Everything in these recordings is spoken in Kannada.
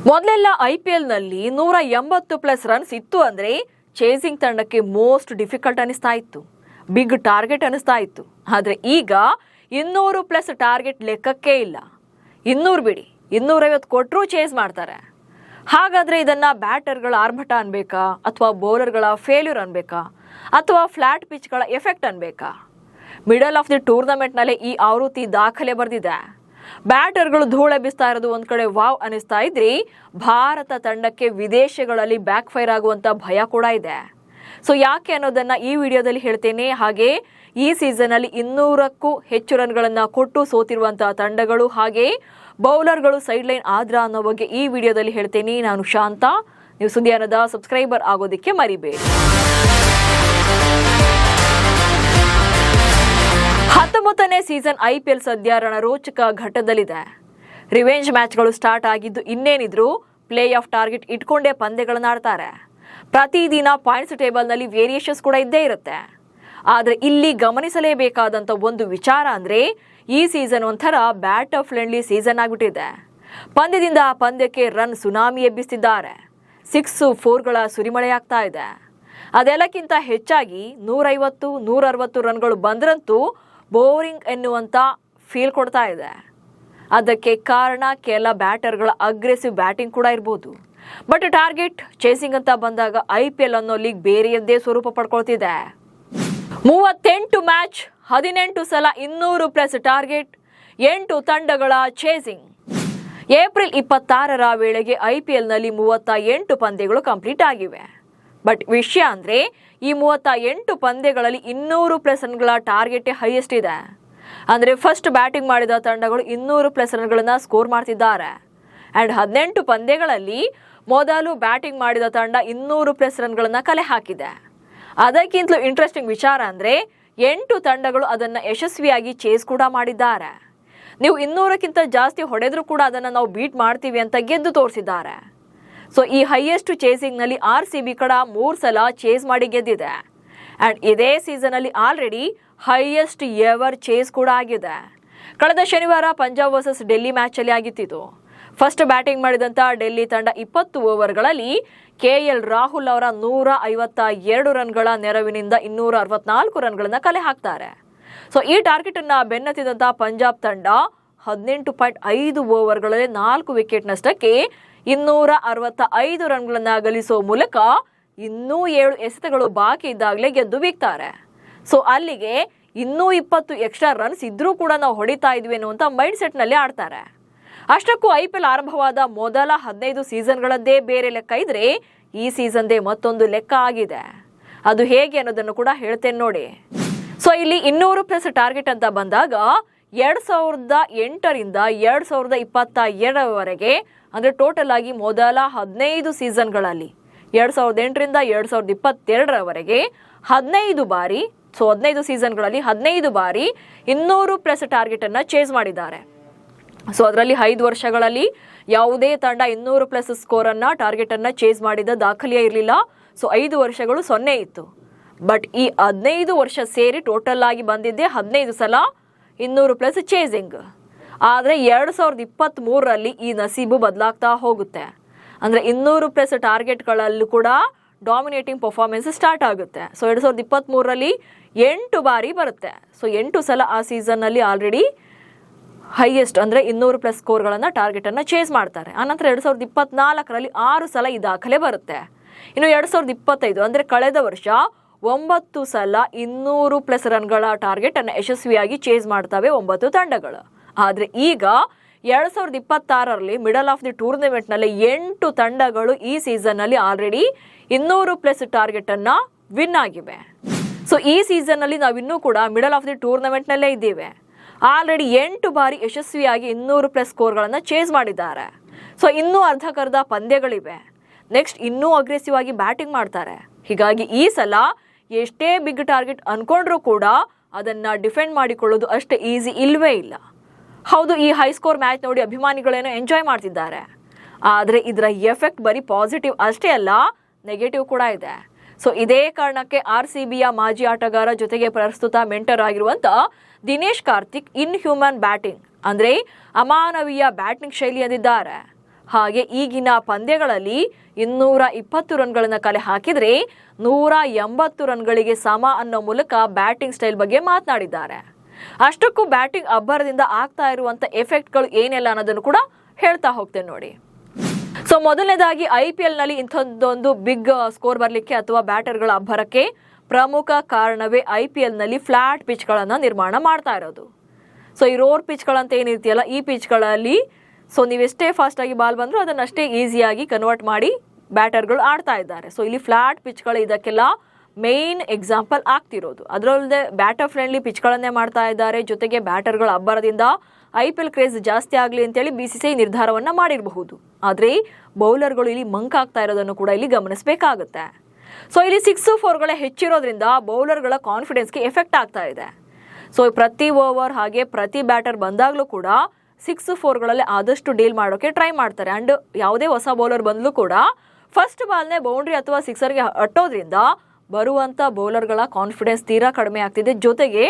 ಮೊದಲೆಲ್ಲ IPLನಲ್ಲಿ 180+ ರನ್ಸ್ ಇತ್ತು ಅಂದ್ರೆ ಚೇಸಿಂಗ್ ತಂಡಕ್ಕೆ ಮೋಸ್ಟ್ ಡಿಫಿಕಲ್ಟ್ ಅನಿಸ್ತಾ ಇತ್ತು, ಬಿಗ್ ಟಾರ್ಗೆಟ್ ಅನಿಸ್ತಾ ಇತ್ತು. ಆದರೆ ಈಗ 200+ ಟಾರ್ಗೆಟ್ ಲೆಕ್ಕಕ್ಕೆ ಇಲ್ಲ. 200 ಬಿಡಿ, 250 ಕೊಟ್ಟರೂ ಚೇಸ್ ಮಾಡ್ತಾರೆ. ಹಾಗಾದ್ರೆ ಇದನ್ನ ಬ್ಯಾಟರ್ಗಳ ಆರ್ಭಟ ಅನ್ಬೇಕಾ, ಅಥವಾ ಬೌಲರ್ಗಳ ಫೇಲ್ಯೂರ್ ಅನ್ಬೇಕಾ, ಅಥವಾ ಫ್ಲಾಟ್ ಪಿಚ್ಗಳ ಎಫೆಕ್ಟ್ ಅನ್ಬೇಕಾ? ಮಿಡಲ್ ಆಫ್ ದಿ ಟೂರ್ನಮೆಂಟ್ನಲ್ಲೇ ಈ ಆವೃತ್ತಿ ದಾಖಲೆ ಬರೆದಿದೆ. ಬ್ಯಾಟರ್ಗಳು ಧೂಳೆಬ್ಬಿಸ್ತಾ ಇರೋದು ಒಂದ್ ಕಡೆ ವಾವ್ ಅನಿಸ್ತಾ ಇದ್ರಿ, ಭಾರತ ತಂಡಕ್ಕೆ ವಿದೇಶಗಳಲ್ಲಿ ಬ್ಯಾಕ್ ಫೈರ್ ಆಗುವಂತ ಭಯ ಕೂಡ ಇದೆ. ಸೊ ಯಾಕೆ ಅನ್ನೋದನ್ನ ಈ ವಿಡಿಯೋದಲ್ಲಿ ಹೇಳ್ತೇನೆ. ಹಾಗೆ ಈ ಸೀಸನ್ ಅಲ್ಲಿ 200ಕ್ಕೂ ಹೆಚ್ಚು ರನ್ಗಳನ್ನ ಕೊಟ್ಟು ಸೋತಿರುವಂತಹ ತಂಡಗಳು ಹಾಗೆ ಬೌಲರ್ಗಳು ಸೈಡ್ ಲೈನ್ ಆದ್ರ ಅನ್ನೋ ಬಗ್ಗೆ ಈ ವಿಡಿಯೋದಲ್ಲಿ ಹೇಳ್ತೇನೆ. ನಾನು ಶಾಂತ, ನೀವು ಸುದ್ದಿಯಾನದ ಸಬ್ಸ್ಕ್ರೈಬರ್ ಆಗೋದಿಕ್ಕೆ ಮರಿಬೇಡಿ. 19ನೇ ಸೀಸನ್ IPL ಸದ್ಯ ರಣರೋಚಕ ಘಟ್ಟದಲ್ಲಿದೆ. ರಿವೆಂಜ್ ಮ್ಯಾಚ್ಗಳು ಸ್ಟಾರ್ಟ್ ಆಗಿದ್ದು ಇನ್ನೇನಿದ್ರು ಪ್ಲೇ ಆಫ್ ಟಾರ್ಗೆಟ್ ಇಟ್ಕೊಂಡೇ ಪಂದ್ಯಗಳನ್ನ ಆಡ್ತಾರೆ. ಪ್ರತಿದಿನ ಪಾಯಿಂಟ್ಸ್ ಟೇಬಲ್ನಲ್ಲಿ ವೇರಿಯೇಷನ್ಸ್ ಕೂಡ ಇದ್ದೇ ಇರುತ್ತೆ. ಆದರೆ ಇಲ್ಲಿ ಗಮನಿಸಲೇಬೇಕಾದಂಥ ಒಂದು ವಿಚಾರ ಅಂದರೆ ಈ ಸೀಸನ್ ಒಂಥರ ಬ್ಯಾಟರ್ ಫ್ರೆಂಡ್ಲಿ ಸೀಸನ್ ಆಗಿಬಿಟ್ಟಿದೆ. ಪಂದ್ಯದಿಂದ ಪಂದ್ಯಕ್ಕೆ ರನ್ ಸುನಾಮಿ ಎಬ್ಬಿಸ್ತಿದ್ದಾರೆ. 6, 4ಗಳ ಸುರಿಮಳೆಯಾಗ್ತಾ ಇದೆ. ಅದೆಲ್ಲಕ್ಕಿಂತ ಹೆಚ್ಚಾಗಿ 150, 160 ರನ್ಗಳು ಬಂದ್ರಂತೂ ಬೋರಿಂಗ್ ಎನ್ನುವಂಥ ಫೀಲ್ ಕೊಡ್ತಾ ಇದೆ. ಅದಕ್ಕೆ ಕಾರಣ ಕೆಲ ಬ್ಯಾಟರ್ಗಳ ಅಗ್ರೆಸಿವ್ ಬ್ಯಾಟಿಂಗ್ ಕೂಡ ಇರ್ಬೋದು. ಬಟ್ ಟಾರ್ಗೆಟ್ ಚೇಸಿಂಗ್ ಅಂತ ಬಂದಾಗ IPL ಅನ್ನೋ ಲೀಗ್ ಬೇರೆಯದ್ದೇ ಸ್ವರೂಪ ಪಡ್ಕೊಳ್ತಿದೆ. 38 ಮ್ಯಾಚ್, 18 ಸಲ 200+ ಟಾರ್ಗೆಟ್, 8 ತಂಡಗಳ ಚೇಸಿಂಗ್. ಏಪ್ರಿಲ್ 26ರ ವೇಳೆಗೆ IPLನಲ್ಲಿ 38 ಪಂದ್ಯಗಳು ಕಂಪ್ಲೀಟ್ ಆಗಿವೆ. ಬಟ್ ವಿಷಯ ಅಂದರೆ ಈ 38 ಪಂದ್ಯಗಳಲ್ಲಿ 200+ ರನ್ಗಳ ಟಾರ್ಗೆಟ್ ಹೈಯೆಸ್ಟ್ ಇದೆ. ಅಂದರೆ ಫಸ್ಟ್ ಬ್ಯಾಟಿಂಗ್ ಮಾಡಿದ ತಂಡಗಳು 200+ ರನ್ಗಳನ್ನ ಸ್ಕೋರ್ ಮಾಡ್ತಿದ್ದಾರೆ. ಆ್ಯಂಡ್ 18 ಪಂದ್ಯಗಳಲ್ಲಿ ಮೊದಲು ಬ್ಯಾಟಿಂಗ್ ಮಾಡಿದ ತಂಡ 200+ ರನ್ಗಳನ್ನ ಕಲೆ ಹಾಕಿದೆ. ಅದಕ್ಕಿಂತಲೂ ಇಂಟ್ರೆಸ್ಟಿಂಗ್ ವಿಚಾರ ಅಂದರೆ 8 ತಂಡಗಳು ಅದನ್ನು ಯಶಸ್ವಿಯಾಗಿ ಚೇಸ್ ಕೂಡ ಮಾಡಿದ್ದಾರೆ. ನೀವು 200ಕ್ಕಿಂತ ಜಾಸ್ತಿ ಹೊಡೆದ್ರೂ ಕೂಡ ಅದನ್ನು ನಾವು ಬೀಟ್ ಮಾಡ್ತೀವಿ ಅಂತ ಗೆದ್ದು ತೋರಿಸಿದ್ದಾರೆ. ಸೊ ಈ ಹೈಯೆಸ್ಟ್ ಚೇಸಿಂಗ್ನಲ್ಲಿ RCB ಕಡ 3 ಸಲ ಚೇಸ್ ಮಾಡಿ ಗೆದ್ದಿದೆ. ಆ್ಯಂಡ್ ಇದೇ ಸೀಸನಲ್ಲಿ ಆಲ್ರೆಡಿ ಹೈಯೆಸ್ಟ್ ಎವರ್ ಚೇಸ್ ಕೂಡ ಆಗಿದೆ. ಕಳೆದ ಶನಿವಾರ ಪಂಜಾಬ್ ವರ್ಸಸ್ ಡೆಲ್ಲಿ ಮ್ಯಾಚಲ್ಲಿ ಆಗಿತ್ತಿತು. ಫಸ್ಟ್ ಬ್ಯಾಟಿಂಗ್ ಮಾಡಿದಂಥ ಡೆಲ್ಲಿ ತಂಡ 20 ಓವರ್ಗಳಲ್ಲಿ KL ರಾಹುಲ್ ಅವರ 152 ರನ್ಗಳ ನೆರವಿನಿಂದ 264 ರನ್ಗಳನ್ನ ಕಲೆ ಹಾಕ್ತಾರೆ. ಸೊ ಈ ಟಾರ್ಗೆಟ್ ಅನ್ನ ಬೆನ್ನತ್ತಿದಂಥ ಪಂಜಾಬ್ ತಂಡ 18.5 ಓವರ್ಗಳಲ್ಲಿ 4 ವಿಕೆಟ್ ನಷ್ಟಕ್ಕೆ 265 ರನ್ಗಳನ್ನ ಗಳಿಸೋ ಮೂಲಕ ಇನ್ನೂ 7 ಎಸೆತಗಳು ಬಾಕಿ ಇದ್ದಾಗಲೇ ಗೆದ್ದು ಬೀಗ್ತಾರೆ. ಸೊ ಅಲ್ಲಿಗೆ ಇನ್ನೂ 20 ಎಕ್ಸ್ಟ್ರಾ ರನ್ಸ್ ಇದ್ರೂ ಕೂಡ ನಾವು ಹೊಡಿತಾ ಇದ್ವಿ ಅನ್ನುವಂಥ ಮೈಂಡ್ ಸೆಟ್ನಲ್ಲಿ ಆಡ್ತಾರೆ. ಅಷ್ಟಕ್ಕೂ IPL ಆರಂಭವಾದ ಮೊದಲ 15 ಸೀಸನ್ಗಳದ್ದೇ ಬೇರೆ ಲೆಕ್ಕ ಇದ್ರೆ ಈ ಸೀಸನ್ದೇ ಮತ್ತೊಂದು ಲೆಕ್ಕ ಆಗಿದೆ. ಅದು ಹೇಗೆ ಅನ್ನೋದನ್ನು ಕೂಡ ಹೇಳ್ತೇನೆ ನೋಡಿ. ಸೊ ಇಲ್ಲಿ 200+ ಟಾರ್ಗೆಟ್ ಅಂತ ಬಂದಾಗ 2008ರಿಂದ 2022ವರೆಗೆ ಅಂದರೆ ಟೋಟಲ್ ಆಗಿ ಮೊದಲ 15 ಸೀಸನ್ಗಳಲ್ಲಿ 2008ರಿಂದ 2022ರವರೆಗೆ 15 ಬಾರಿ, ಸೊ 15 ಸೀಸನ್ಗಳಲ್ಲಿ 15 ಬಾರಿ 200+ ಟಾರ್ಗೆಟ್ ಅನ್ನ ಚೇಸ್ ಮಾಡಿದ್ದಾರೆ. ಸೊ ಅದರಲ್ಲಿ 5 ವರ್ಷಗಳಲ್ಲಿ ಯಾವುದೇ ತಂಡ 200+ ಸ್ಕೋರ್ ಅನ್ನ ಟಾರ್ಗೆಟ್ ಅನ್ನ ಚೇಸ್ ಮಾಡಿದ ದಾಖಲೆಯೇ ಇರಲಿಲ್ಲ. ಸೊ 5 ವರ್ಷಗಳು 0 ಇತ್ತು. ಬಟ್ ಈ 15 ವರ್ಷ ಸೇರಿ ಟೋಟಲ್ ಆಗಿ ಬಂದಿದ್ದೆ 15 ಸಲ 200+ ಚೇಸಿಂಗ್. ಆದರೆ 2023ರಲ್ಲಿ ಈ ನಸೀಬು ಬದಲಾಗ್ತಾ ಹೋಗುತ್ತೆ. ಅಂದರೆ 200+ ಟಾರ್ಗೆಟ್ಗಳಲ್ಲೂ ಕೂಡ ಡಾಮಿನೇಟಿಂಗ್ ಪರ್ಫಾರ್ಮೆನ್ಸ್ ಸ್ಟಾರ್ಟ್ ಆಗುತ್ತೆ. ಸೊ 2023ರಲ್ಲಿ 8 ಬಾರಿ ಬರುತ್ತೆ. ಸೊ 8 ಸಲ ಆ ಸೀಸನ್ನಲ್ಲಿ ಆಲ್ರೆಡಿ ಹೈಯೆಸ್ಟ್ ಅಂದರೆ 200+ ಸ್ಕೋರ್ಗಳನ್ನು ಟಾರ್ಗೆಟನ್ನು ಚೇಸ್ ಮಾಡ್ತಾರೆ. ಆನಂತರ 2024ರಲ್ಲಿ 6 ಸಲ ಈ ದಾಖಲೆ ಬರುತ್ತೆ. ಇನ್ನು 2025 ಅಂದರೆ ಕಳೆದ ವರ್ಷ 9 ಸಲ 200+ ರನ್ಗಳ ಟಾರ್ಗೆಟ್ ಅನ್ನು ಯಶಸ್ವಿಯಾಗಿ ಚೇಸ್ ಮಾಡ್ತವೆ 9 ತಂಡಗಳು. ಆದರೆ ಈಗ 2026ರಲ್ಲಿ ಮಿಡಲ್ ಆಫ್ ದಿ ಟೂರ್ನಮೆಂಟ್ನಲ್ಲಿ 8 ತಂಡಗಳು ಈ ಸೀಸನ್ನಲ್ಲಿ ಆಲ್ರೆಡಿ 200+ ಟಾರ್ಗೆಟ್ ಅನ್ನ ವಿನ್ ಆಗಿವೆ. ಸೊ ಈ ಸೀಸನ್ನಲ್ಲಿ ನಾವಿನ್ನೂ ಕೂಡ ಮಿಡಲ್ ಆಫ್ ದಿ ಟೂರ್ನಮೆಂಟ್ನಲ್ಲೇ ಇದ್ದೀವಿ. ಆಲ್ರೆಡಿ 8 ಬಾರಿ ಯಶಸ್ವಿಯಾಗಿ 200+ ಸ್ಕೋರ್ಗಳನ್ನು ಚೇಸ್ ಮಾಡಿದ್ದಾರೆ. ಸೊ ಇನ್ನೂ ಅರ್ಧಕ್ಕರ್ಧ ಪಂದ್ಯಗಳಿವೆ. ನೆಕ್ಸ್ಟ್ ಇನ್ನೂ ಅಗ್ರೆಸಿವ್ ಆಗಿ ಬ್ಯಾಟಿಂಗ್ ಮಾಡ್ತಾರೆ. ಹೀಗಾಗಿ ಈ ಸಲ ಎಷ್ಟೇ ಬಿಗ್ ಟಾರ್ಗೆಟ್ ಅನ್ಕೊಂಡ್ರೂ ಕೂಡ ಅದನ್ನು ಡಿಫೆಂಡ್ ಮಾಡಿಕೊಳ್ಳೋದು ಅಷ್ಟೇ ಈಸಿ ಇಲ್ವೇ ಇಲ್ಲ. ಹೌದು, ಈ ಹೈ ಸ್ಕೋರ್ ಮ್ಯಾಚ್ ನೋಡಿ ಅಭಿಮಾನಿಗಳೇನೋ ಎಂಜಾಯ್ ಮಾಡ್ತಿದ್ದಾರೆ. ಆದರೆ ಇದರ ಎಫೆಕ್ಟ್ ಬರೀ ಪಾಸಿಟಿವ್ ಅಷ್ಟೇ ಅಲ್ಲ, ನೆಗೆಟಿವ್ ಕೂಡ ಇದೆ. ಸೊ ಇದೇ ಕಾರಣಕ್ಕೆ RCBಯ ಮಾಜಿ ಆಟಗಾರ ಜೊತೆಗೆ ಪ್ರಸ್ತುತ ಮೆಂಟರ್ ಆಗಿರುವಂಥ ದಿನೇಶ್ ಕಾರ್ತಿಕ್ ಇನ್ಹ್ಯೂಮನ್ ಬ್ಯಾಟಿಂಗ್ ಅಂದರೆ ಅಮಾನವೀಯ ಬ್ಯಾಟಿಂಗ್ ಶೈಲಿ ಎಂದಿದ್ದಾರೆ. ಹಾಗೆ ಈಗಿನ ಪಂದ್ಯಗಳಲ್ಲಿ 220 ರನ್ಗಳನ್ನು ಕಲೆ ಹಾಕಿದ್ರೆ 180 ರನ್ಗಳಿಗೆ ಸಮ ಅನ್ನೋ ಮೂಲಕ ಬ್ಯಾಟಿಂಗ್ ಸ್ಟೈಲ್ ಬಗ್ಗೆ ಮಾತನಾಡಿದ್ದಾರೆ. ಅಷ್ಟಕ್ಕೂ ಬ್ಯಾಟಿಂಗ್ ಅಬ್ಬರದಿಂದ ಆಗ್ತಾ ಇರುವಂತ ಎಫೆಕ್ಟ್ಗಳು ಏನೆಲ್ಲ ಅನ್ನೋದನ್ನು ಕೂಡ ಹೇಳ್ತಾ ಹೋಗ್ತೇನೆ ನೋಡಿ. ಸೊ ಮೊದಲನೇದಾಗಿ IPL ನಲ್ಲಿ ಇಂಥದ್ದೊಂದು ಬಿಗ್ ಸ್ಕೋರ್ ಬರಲಿಕ್ಕೆ ಅಥವಾ ಬ್ಯಾಟರ್ಗಳ ಅಬ್ಬರಕ್ಕೆ ಪ್ರಮುಖ ಕಾರಣವೇ IPL ನಲ್ಲಿ ಫ್ಲಾಟ್ ಪಿಚ್ಗಳನ್ನು ನಿರ್ಮಾಣ ಮಾಡ್ತಾ ಇರೋದು. ಸೊ ಈ ರೋರ್ ಪಿಚ್ಗಳಂತ ಏನಿರ್ತೀಯಲ್ಲ, ಈ ಪಿಚ್ಗಳಲ್ಲಿ ಸೊ ನೀವೆಷ್ಟೇ ಫಾಸ್ಟ್ ಆಗಿ ಬಾಲ್ ಬಂದರೂ ಅದನ್ನಷ್ಟೇ ಈಸಿಯಾಗಿ ಕನ್ವರ್ಟ್ ಮಾಡಿ ಬ್ಯಾಟರ್ಗಳು ಆಡ್ತಾ ಇದ್ದಾರೆ. ಸೊ ಇಲ್ಲಿ ಫ್ಲಾಟ್ ಪಿಚ್ಗಳು ಇದಕ್ಕೆಲ್ಲ ಮೇನ್ ಎಕ್ಸಾಂಪಲ್ ಆಗ್ತಿರೋದು. ಅದರಲ್ಲದೆ ಬ್ಯಾಟರ್ ಫ್ರೆಂಡ್ಲಿ ಪಿಚ್ಗಳನ್ನೇ ಮಾಡ್ತಾ ಇದ್ದಾರೆ. ಜೊತೆಗೆ ಬ್ಯಾಟರ್ಗಳ ಅಬ್ಬರದಿಂದ IPL ಕ್ರೇಜ್ ಜಾಸ್ತಿ ಆಗಲಿ ಅಂತೇಳಿ BCCI ನಿರ್ಧಾರವನ್ನ ಮಾಡಿರಬಹುದು. ಆದರೆ ಬೌಲರ್ಗಳು ಇಲ್ಲಿ ಮಂಕ್ ಆಗ್ತಾ ಇರೋದನ್ನು ಕೂಡ ಇಲ್ಲಿ ಗಮನಿಸಬೇಕಾಗುತ್ತೆ. ಸೊ ಇಲ್ಲಿ 6-4ಗಳೇ ಹೆಚ್ಚಿರೋದ್ರಿಂದ ಬೌಲರ್ಗಳ ಕಾನ್ಫಿಡೆನ್ಸ್ಗೆ ಎಫೆಕ್ಟ್ ಆಗ್ತಾ ಇದೆ. ಸೊ ಪ್ರತಿ ಓವರ್ ಹಾಗೆ ಪ್ರತಿ ಬ್ಯಾಟರ್ ಬಂದಾಗಲೂ ಕೂಡ 6-4ಗಳಲ್ಲಿ ಆದಷ್ಟು ಡೀಲ್ ಮಾಡೋಕೆ ಟ್ರೈ ಮಾಡ್ತಾರೆ. ಅಂಡ್ ಯಾವುದೇ ಹೊಸ ಬೌಲರ್ ಬಂದಲೂ ಕೂಡ ಫಸ್ಟ್ ಬಾಲ್ನೇ ಬೌಂಡ್ರಿ ಅಥವಾ ಸಿಕ್ಸರ್ಗೆ ಅಟ್ಟೋದ್ರಿಂದ ಬರುವಂಥ ಬೌಲರ್ಗಳ ಕಾನ್ಫಿಡೆನ್ಸ್ ತೀರಾ ಕಡಿಮೆ ಆಗ್ತಿದೆ. ಜೊತೆಗೆ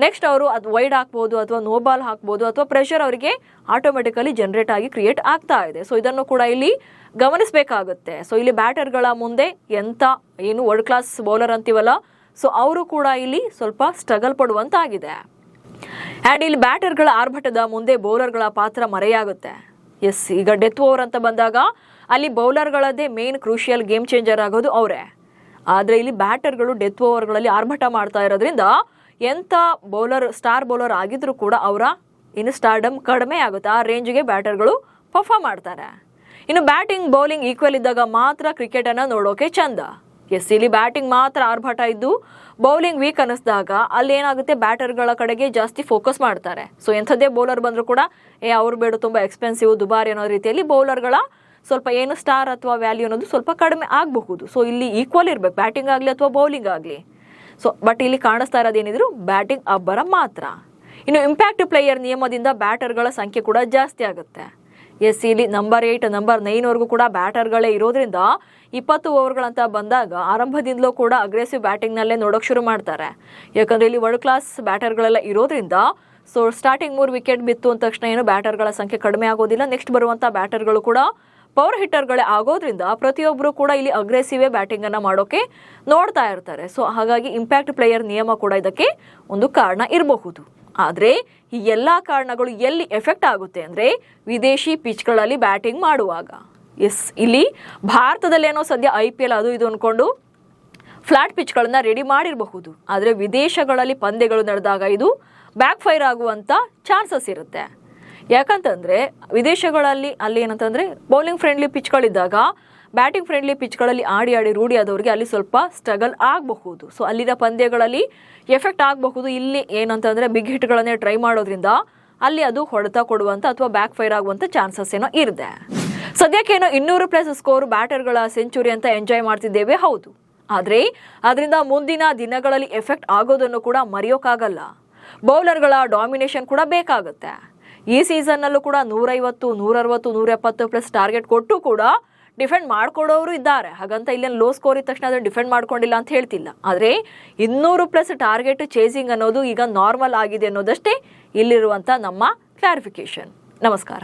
ನೆಕ್ಸ್ಟ್ ಅವರು ಅದು ವೈಡ್ ಹಾಕ್ಬೋದು ಅಥವಾ ನೋ ಬಾಲ್ ಹಾಕ್ಬೋದು ಅಥವಾ ಪ್ರೆಷರ್ ಅವರಿಗೆ ಆಟೋಮೆಟಿಕಲಿ ಜನರೇಟ್ ಆಗಿ ಕ್ರಿಯೇಟ್ ಆಗ್ತಾ ಇದೆ. ಸೊ ಇದನ್ನು ಕೂಡ ಇಲ್ಲಿ ಗಮನಿಸಬೇಕಾಗುತ್ತೆ. ಸೊ ಇಲ್ಲಿ ಬ್ಯಾಟರ್ಗಳ ಮುಂದೆ ಎಂಥ ಏನು ವರ್ಲ್ಡ್ ಕ್ಲಾಸ್ ಬೌಲರ್ ಅಂತೀವಲ್ಲ, ಸೊ ಅವರು ಕೂಡ ಇಲ್ಲಿ ಸ್ವಲ್ಪ ಸ್ಟ್ರಗಲ್ ಪಡುವಂತಾಗಿದೆ. ಆ್ಯಂಡ್ ಇಲ್ಲಿ ಬ್ಯಾಟರ್ಗಳ ಆರ್ಭಟದ ಮುಂದೆ ಬೌಲರ್ಗಳ ಪಾತ್ರ ಮರೆಯಾಗುತ್ತೆ. ಎಸ್, ಈಗ ಡೆತ್ ಓವರ್ ಅಂತ ಬಂದಾಗ ಅಲ್ಲಿ ಬೌಲರ್ಗಳದ್ದೇ ಮೇನ್ ಕ್ರೂಷಿಯಲ್ ಗೇಮ್ ಚೇಂಜರ್ ಆಗೋದು ಅವರೇ. ಆದರೆ ಇಲ್ಲಿ ಬ್ಯಾಟರ್ಗಳು ಡೆತ್ ಓವರ್ಗಳಲ್ಲಿ ಆರ್ಭಟ ಮಾಡ್ತಾ ಇರೋದ್ರಿಂದ ಎಂಥ ಬೌಲರ್ ಸ್ಟಾರ್ ಬೌಲರ್ ಆಗಿದ್ರೂ ಕೂಡ ಅವರ ಇನ್ನು ಸ್ಟಾರ್ಡಮ್ ಕಡಿಮೆ ಆಗುತ್ತೆ. ಆ ರೇಂಜ್ಗೆ ಬ್ಯಾಟರ್ಗಳು ಪರ್ಫಾರ್ಮ್ ಮಾಡ್ತಾರೆ. ಇನ್ನು ಬ್ಯಾಟಿಂಗ್ ಬೌಲಿಂಗ್ ಈಕ್ವಲ್ ಇದ್ದಾಗ ಮಾತ್ರ ಕ್ರಿಕೆಟನ್ನು ನೋಡೋಕೆ ಚಂದ. ಎಸ್, ಇಲ್ಲಿ ಬ್ಯಾಟಿಂಗ್ ಮಾತ್ರ ಆರ್ಭಟ ಇದ್ದು ಬೌಲಿಂಗ್ ವೀಕ್ ಅನ್ನಿಸಿದಾಗ ಅಲ್ಲಿ ಏನಾಗುತ್ತೆ, ಬ್ಯಾಟರ್ಗಳ ಕಡೆಗೆ ಜಾಸ್ತಿ ಫೋಕಸ್ ಮಾಡ್ತಾರೆ. ಸೊ ಎಂಥದ್ದೇ ಬೌಲರ್ ಬಂದರೂ ಕೂಡ ಅವ್ರು ಬೇಡ, ತುಂಬ ಎಕ್ಸ್ಪೆನ್ಸಿವ್, ದುಬಾರಿ ಅನ್ನೋ ರೀತಿಯಲ್ಲಿ ಬೌಲರ್ಗಳ ಸ್ವಲ್ಪ ಏನು ಸ್ಟಾರ್ ಅಥವಾ ವ್ಯಾಲ್ಯೂ ಅನ್ನೋದು ಸ್ವಲ್ಪ ಕಡಿಮೆ ಆಗಬಹುದು. ಸೊ ಇಲ್ಲಿ ಈಕ್ವಲ್ ಇರಬೇಕು, ಬ್ಯಾಟಿಂಗ್ ಆಗಲಿ ಅಥವಾ ಬೌಲಿಂಗ್ ಆಗಲಿ. ಸೊ ಬಟ್ ಇಲ್ಲಿ ಕಾಣಿಸ್ತಾ ಇರೋದೇನಿದ್ರು ಬ್ಯಾಟಿಂಗ್ ಅಬ್ಬರ ಮಾತ್ರ. ಇನ್ನು ಇಂಪ್ಯಾಕ್ಟ್ ಪ್ಲೇಯರ್ ನಿಯಮದಿಂದ ಬ್ಯಾಟರ್ಗಳ ಸಂಖ್ಯೆ ಕೂಡ ಜಾಸ್ತಿ ಆಗುತ್ತೆ. ಎಸ್, ಇಲ್ಲಿ ನಂಬರ್ 8 ನಂಬರ್ 9ವರೆಗೂ ಕೂಡ ಬ್ಯಾಟರ್ಗಳೇ ಇರೋದ್ರಿಂದ 20 ಓವರ್ಗಳಂತ ಬಂದಾಗ ಆರಂಭದಿಂದಲೂ ಕೂಡ ಅಗ್ರೆಸಿವ್ ಬ್ಯಾಟಿಂಗ್ನಲ್ಲೇ ನೋಡೋಕೆ ಶುರು ಮಾಡ್ತಾರೆ. ಯಾಕಂದರೆ ಇಲ್ಲಿ ವರ್ಲ್ಡ್ ಕ್ಲಾಸ್ ಬ್ಯಾಟರ್ಗಳೆಲ್ಲ ಇರೋದ್ರಿಂದ ಸೊ ಸ್ಟಾರ್ಟಿಂಗ್ 3 ವಿಕೆಟ್ ಬಿತ್ತು ಅಂದ ತಕ್ಷಣ ಏನು ಬ್ಯಾಟರ್ಗಳ ಸಂಖ್ಯೆ ಕಡಿಮೆ ಆಗೋದಿಲ್ಲ. ನೆಕ್ಸ್ಟ್ ಬರುವಂಥ ಬ್ಯಾಟರ್ಗಳು ಕೂಡ ಪವರ್ ಹಿಟ್ಟರ್ಗಳೇ ಆಗೋದ್ರಿಂದ ಪ್ರತಿಯೊಬ್ಬರು ಕೂಡ ಇಲ್ಲಿ ಅಗ್ರೆಸಿವೇ ಬ್ಯಾಟಿಂಗನ್ನು ಮಾಡೋಕೆ ನೋಡ್ತಾ ಇರ್ತಾರೆ. ಸೊ ಹಾಗಾಗಿ ಇಂಪ್ಯಾಕ್ಟ್ ಪ್ಲೇಯರ್ ನಿಯಮ ಕೂಡ ಇದಕ್ಕೆ ಒಂದು ಕಾರಣ ಇರಬಹುದು. ಆದರೆ ಈ ಎಲ್ಲ ಕಾರಣಗಳು ಎಲ್ಲಿ ಎಫೆಕ್ಟ್ ಆಗುತ್ತೆ ಅಂದರೆ ವಿದೇಶಿ ಪಿಚ್ಗಳಲ್ಲಿ ಬ್ಯಾಟಿಂಗ್ ಮಾಡುವಾಗ. ಎಸ್, ಇಲ್ಲಿ ಭಾರತದಲ್ಲೇನೋ ಸದ್ಯ IPL ಅದು ಇದು ಅಂದ್ಕೊಂಡು ಫ್ಲಾಟ್ ಪಿಚ್ಗಳನ್ನು ರೆಡಿ ಮಾಡಿರಬಹುದು. ಆದರೆ ವಿದೇಶಗಳಲ್ಲಿ ಪಂದ್ಯಗಳು ನಡೆದಾಗ ಇದು ಬ್ಯಾಕ್ ಫೈರ್ ಆಗುವಂಥ ಚಾನ್ಸಸ್ ಇರುತ್ತೆ. ಯಾಕಂತಂದರೆ ವಿದೇಶಗಳಲ್ಲಿ ಅಲ್ಲಿ ಏನಂತಂದರೆ ಬೌಲಿಂಗ್ ಫ್ರೆಂಡ್ಲಿ ಪಿಚ್ಗಳಿದ್ದಾಗ ಬ್ಯಾಟಿಂಗ್ ಫ್ರೆಂಡ್ಲಿ ಪಿಚ್ಗಳಲ್ಲಿ ಆಡಿ ರೂಢಿ ಆದವರಿಗೆ ಅಲ್ಲಿ ಸ್ವಲ್ಪ ಸ್ಟ್ರಗಲ್ ಆಗಬಹುದು. ಸೊ ಅಲ್ಲಿನ ಪಂದ್ಯಗಳಲ್ಲಿ ಎಫೆಕ್ಟ್ ಆಗಬಹುದು. ಇಲ್ಲಿ ಏನಂತಂದರೆ ಬಿಗ್ ಹಿಟ್ಗಳನ್ನೇ ಟ್ರೈ ಮಾಡೋದ್ರಿಂದ ಅಲ್ಲಿ ಅದು ಹೊಡೆತ ಕೊಡುವಂಥ ಅಥವಾ ಬ್ಯಾಕ್ ಫೈರ್ ಆಗುವಂಥ ಚಾನ್ಸಸ್ ಏನೋ ಇದೆ. ಸದ್ಯಕ್ಕೇನೋ 200+ ಸ್ಕೋರ್ ಬ್ಯಾಟರ್ಗಳ ಸೆಂಚುರಿ ಅಂತ ಎಂಜಾಯ್ ಮಾಡ್ತಿದ್ದೇವೆ, ಹೌದು. ಆದರೆ ಅದರಿಂದ ಮುಂದಿನ ದಿನಗಳಲ್ಲಿ ಎಫೆಕ್ಟ್ ಆಗೋದನ್ನು ಕೂಡ ಮರೆಯೋಕ್ಕಾಗಲ್ಲ. ಬೌಲರ್ಗಳ ಡಾಮಿನೇಷನ್ ಕೂಡ ಬೇಕಾಗುತ್ತೆ. ಈ ಸೀಸನ್ನಲ್ಲೂ ಕೂಡ 150, 160, 170+ ಟಾರ್ಗೆಟ್ ಕೊಟ್ಟು ಕೂಡ ಡಿಫೆಂಡ್ ಮಾಡ್ಕೊಡೋರು ಇದ್ದಾರೆ. ಹಾಗಂತ ಇಲ್ಲೇನು ಲೋ ಸ್ಕೋರ್ ಇದ್ದ ತಕ್ಷಣ ಅದನ್ನು ಡಿಫೆಂಡ್ ಮಾಡ್ಕೊಂಡಿಲ್ಲ ಅಂತ ಹೇಳ್ತಿಲ್ಲ. ಆದರೆ 200+ ಟಾರ್ಗೆಟ್ ಚೇಸಿಂಗ್ ಅನ್ನೋದು ಈಗ ನಾರ್ಮಲ್ ಆಗಿದೆ ಅನ್ನೋದಷ್ಟೇ ಇಲ್ಲಿರುವಂಥ ನಮ್ಮ ಕ್ಲಾರಿಫಿಕೇಶನ್. ನಮಸ್ಕಾರ.